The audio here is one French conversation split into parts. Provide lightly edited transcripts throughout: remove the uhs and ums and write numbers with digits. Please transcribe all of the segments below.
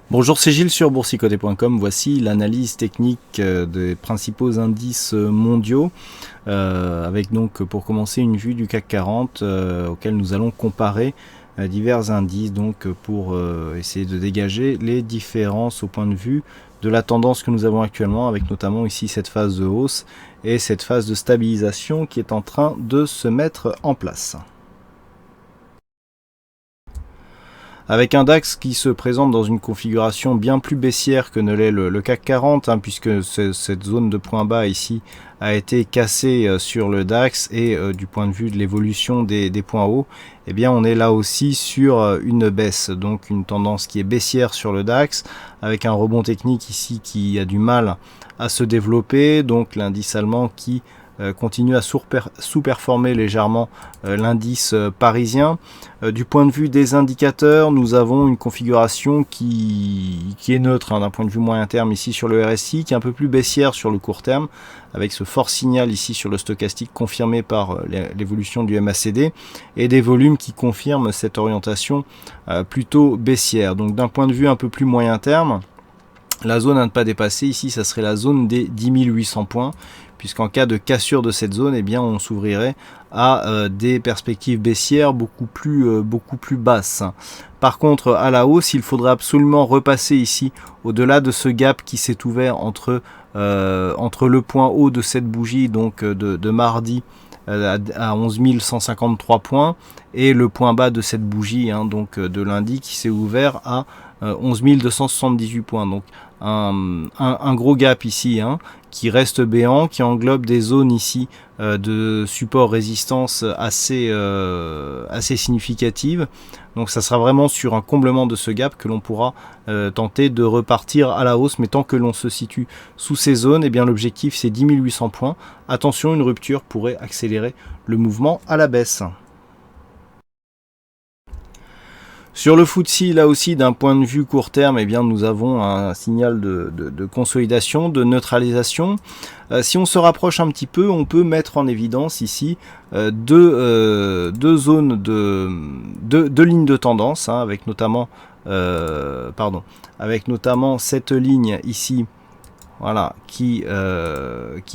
Bonjour, c'est Gilles sur boursicoté.com. Voici l'analyse technique des principaux indices mondiaux avec donc pour commencer une vue du CAC 40 auquel nous allons comparer divers indices donc pour essayer de dégager les différences au point de vue de la tendance que nous avons actuellement, avec notamment ici cette phase de hausse et cette phase de stabilisation qui est en train de se mettre en place. Avec un DAX qui se présente dans une configuration bien plus baissière que ne l'est le CAC 40, puisque cette zone de point bas ici a été cassée sur le DAX et du point de vue de l'évolution des points hauts, eh bien on est là aussi sur une baisse, donc une tendance qui est baissière sur le DAX, avec un rebond technique ici qui a du mal à se développer, donc l'indice allemand qui continue à sous-performer légèrement l'indice parisien. Du point de vue des indicateurs, nous avons une configuration qui est neutre d'un point de vue moyen terme ici sur le RSI, qui est un peu plus baissière sur le court terme, avec ce fort signal ici sur le stochastique confirmé par l'évolution du MACD, et des volumes qui confirment cette orientation plutôt baissière. Donc d'un point de vue un peu plus moyen terme, la zone à ne pas dépasser ici, ça serait la zone des 10 800 points, puisqu'en cas de cassure de cette zone, eh bien on s'ouvrirait à des perspectives baissières beaucoup plus basses. Par contre, à la hausse, il faudrait absolument repasser ici au-delà de ce gap qui s'est ouvert entre le point haut de cette bougie, donc de mardi, à 11 153 points, et le point bas de cette bougie, donc de lundi, qui s'est ouvert à 11 278 points. Donc un gros gap ici qui reste béant, qui englobe des zones ici de support résistance assez significatives. Donc ça sera vraiment sur un comblement de ce gap que l'on pourra tenter de repartir à la hausse, mais tant que l'on se situe sous ces zones, eh bien l'objectif c'est 10 800 points. Attention, une rupture pourrait accélérer le mouvement à la baisse. Sur le FTSE, là aussi, d'un point de vue court terme, eh bien, nous avons un signal de consolidation, de neutralisation. Si on se rapproche un petit peu, on peut mettre en évidence ici deux zones deux lignes de tendance, avec notamment cette ligne ici, voilà, qui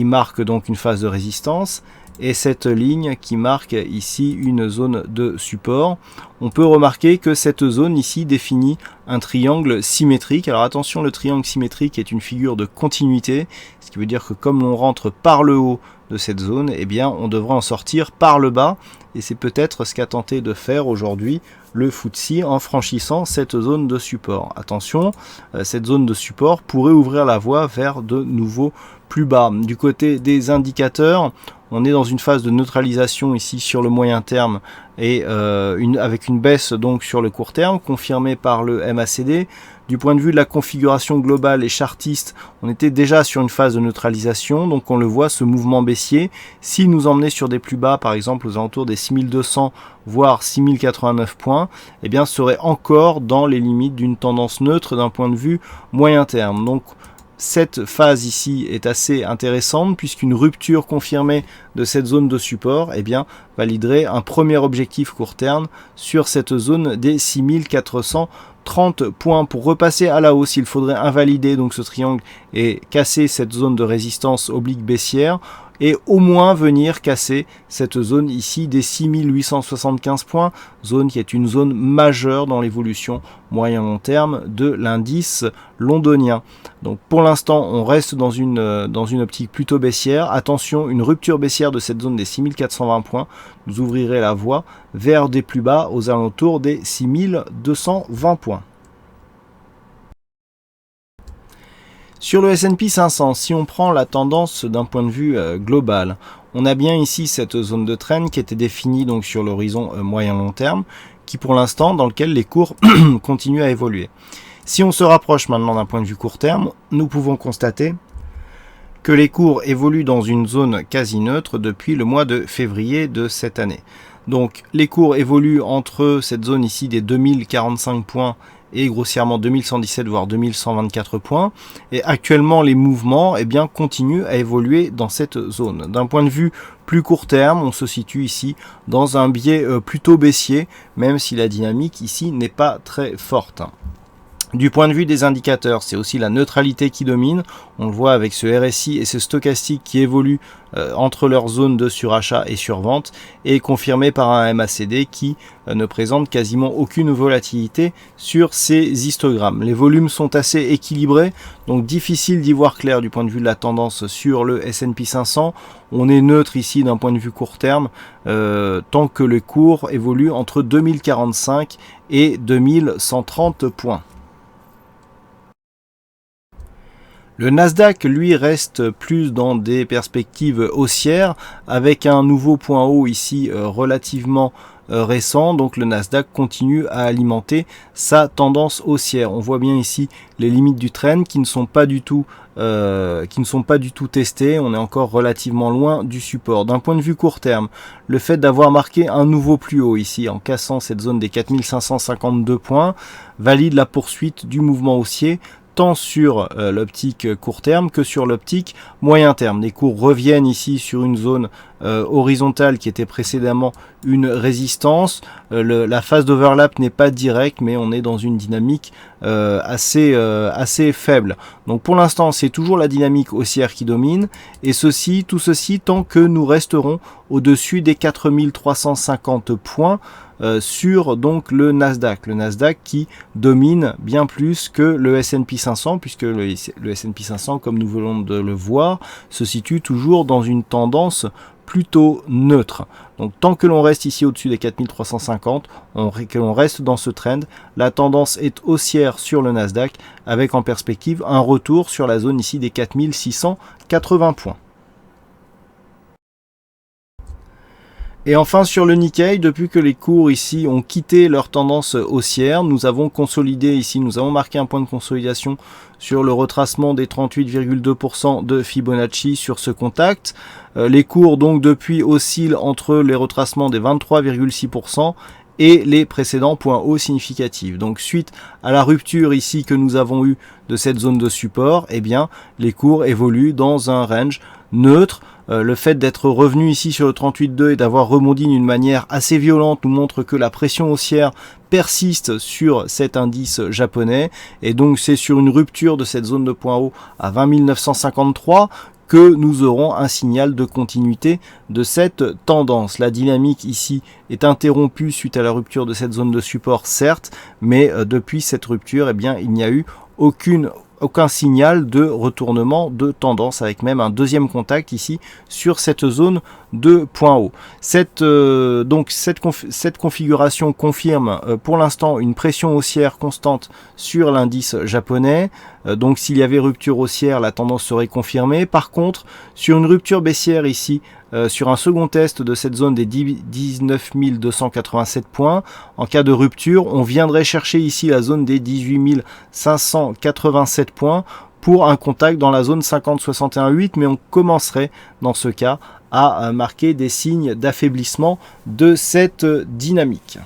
marque donc une phase de résistance, et cette ligne qui marque ici une zone de support. On peut remarquer que cette zone ici définit un triangle symétrique. Alors attention, le triangle symétrique est une figure de continuité, ce qui veut dire que comme l'on rentre par le haut de cette zone, eh bien on devra en sortir par le bas, et c'est peut-être ce qu'a tenté de faire aujourd'hui le FTSE en franchissant cette zone de support. Attention, cette zone de support pourrait ouvrir la voie vers de nouveaux plus bas. Du côté des indicateurs, on est dans une phase de neutralisation ici sur le moyen terme, et avec une baisse donc sur le court terme confirmée par le MACD. Du point de vue de la configuration globale et chartiste, on était déjà sur une phase de neutralisation, donc on le voit, ce mouvement baissier, s'il nous emmenait sur des plus bas, par exemple aux alentours des 6200 voire 6089 points, eh bien serait encore dans les limites d'une tendance neutre d'un point de vue moyen terme. Donc cette phase ici est assez intéressante, puisqu'une rupture confirmée de cette zone de support validerait un premier objectif court terme sur cette zone des 6430 points. Pour repasser à la hausse, il faudrait invalider donc ce triangle et casser cette zone de résistance oblique baissière, et au moins venir casser cette zone ici des 6875 points, zone qui est une zone majeure dans l'évolution moyen-long terme de l'indice londonien. Donc pour l'instant, on reste dans une optique plutôt baissière. Attention, une rupture baissière de cette zone des 6420 points nous ouvrirait la voie vers des plus bas aux alentours des 6220 points. Sur le S&P 500, si on prend la tendance d'un point de vue global, on a bien ici cette zone de trend qui était définie donc sur l'horizon moyen-long terme, qui pour l'instant dans lequel les cours continuent à évoluer. Si on se rapproche maintenant d'un point de vue court terme, nous pouvons constater que les cours évoluent dans une zone quasi neutre depuis le mois de février de cette année. Donc les cours évoluent entre cette zone ici des 2045 points et grossièrement 2117 voire 2124 points, et actuellement les mouvements continuent à évoluer dans cette zone. D'un point de vue plus court terme, on se situe ici dans un biais plutôt baissier, même si la dynamique ici n'est pas très forte. Du point de vue des indicateurs, c'est aussi la neutralité qui domine. On le voit avec ce RSI et ce stochastique qui évoluent entre leurs zones de surachat et survente, et confirmé par un MACD qui ne présente quasiment aucune volatilité sur ces histogrammes. Les volumes sont assez équilibrés, donc difficile d'y voir clair du point de vue de la tendance sur le S&P 500. On est neutre ici d'un point de vue court terme, tant que le cours évolue entre 2045 et 2130 points. Le Nasdaq, lui, reste plus dans des perspectives haussières, avec un nouveau point haut ici relativement récent. Donc le Nasdaq continue à alimenter sa tendance haussière. On voit bien ici les limites du trend qui ne sont pas du tout testées. On est encore relativement loin du support. D'un point de vue court terme, le fait d'avoir marqué un nouveau plus haut ici en cassant cette zone des 4552 points valide la poursuite du mouvement haussier, tant sur l'optique court terme que sur l'optique moyen terme. Les cours reviennent ici sur une zone horizontale qui était précédemment une résistance. La phase d'overlap n'est pas directe, mais on est dans une dynamique assez faible. Donc pour l'instant, c'est toujours la dynamique haussière qui domine, et tout ceci tant que nous resterons au-dessus des 4350 points sur donc le Nasdaq qui domine bien plus que le S&P 500, puisque le S&P 500, comme nous venons de le voir, se situe toujours dans une tendance plutôt neutre. Donc tant que l'on reste ici au-dessus des 4350, que l'on reste dans ce trend, la tendance est haussière sur le Nasdaq, avec en perspective un retour sur la zone ici des 4680 points. Et enfin sur le Nikkei, depuis que les cours ici ont quitté leur tendance haussière, nous avons consolidé ici, nous avons marqué un point de consolidation sur le retracement des 38,2% de Fibonacci sur ce contact. Les cours donc depuis oscillent entre les retracements des 23,6% et les précédents points hauts significatifs. Donc suite à la rupture ici que nous avons eue de cette zone de support, eh bien les cours évoluent dans un range neutre. Le fait d'être revenu ici sur le 38,2 et d'avoir rebondi d'une manière assez violente nous montre que la pression haussière persiste sur cet indice japonais, et donc c'est sur une rupture de cette zone de point haut à 20 953 que nous aurons un signal de continuité de cette tendance. La dynamique ici est interrompue suite à la rupture de cette zone de support, certes, mais depuis cette rupture, eh bien, il n'y a eu aucun signal de retournement de tendance, avec même un deuxième contact ici sur cette zone de point haut. Cette configuration confirme pour l'instant une pression haussière constante sur l'indice japonais. Donc s'il y avait rupture haussière, la tendance serait confirmée. Par contre, sur une rupture baissière ici, sur un second test de cette zone des 19 287 points, en cas de rupture, on viendrait chercher ici la zone des 18 587 points pour un contact dans la zone 50-61-8, mais on commencerait dans ce cas à marquer des signes d'affaiblissement de cette dynamique.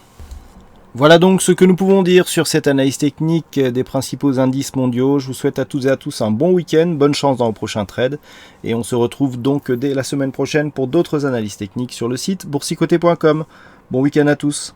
Voilà donc ce que nous pouvons dire sur cette analyse technique des principaux indices mondiaux. Je vous souhaite à toutes et à tous un bon week-end, bonne chance dans vos prochains trades, et on se retrouve donc dès la semaine prochaine pour d'autres analyses techniques sur le site boursicoté.com. Bon week-end à tous.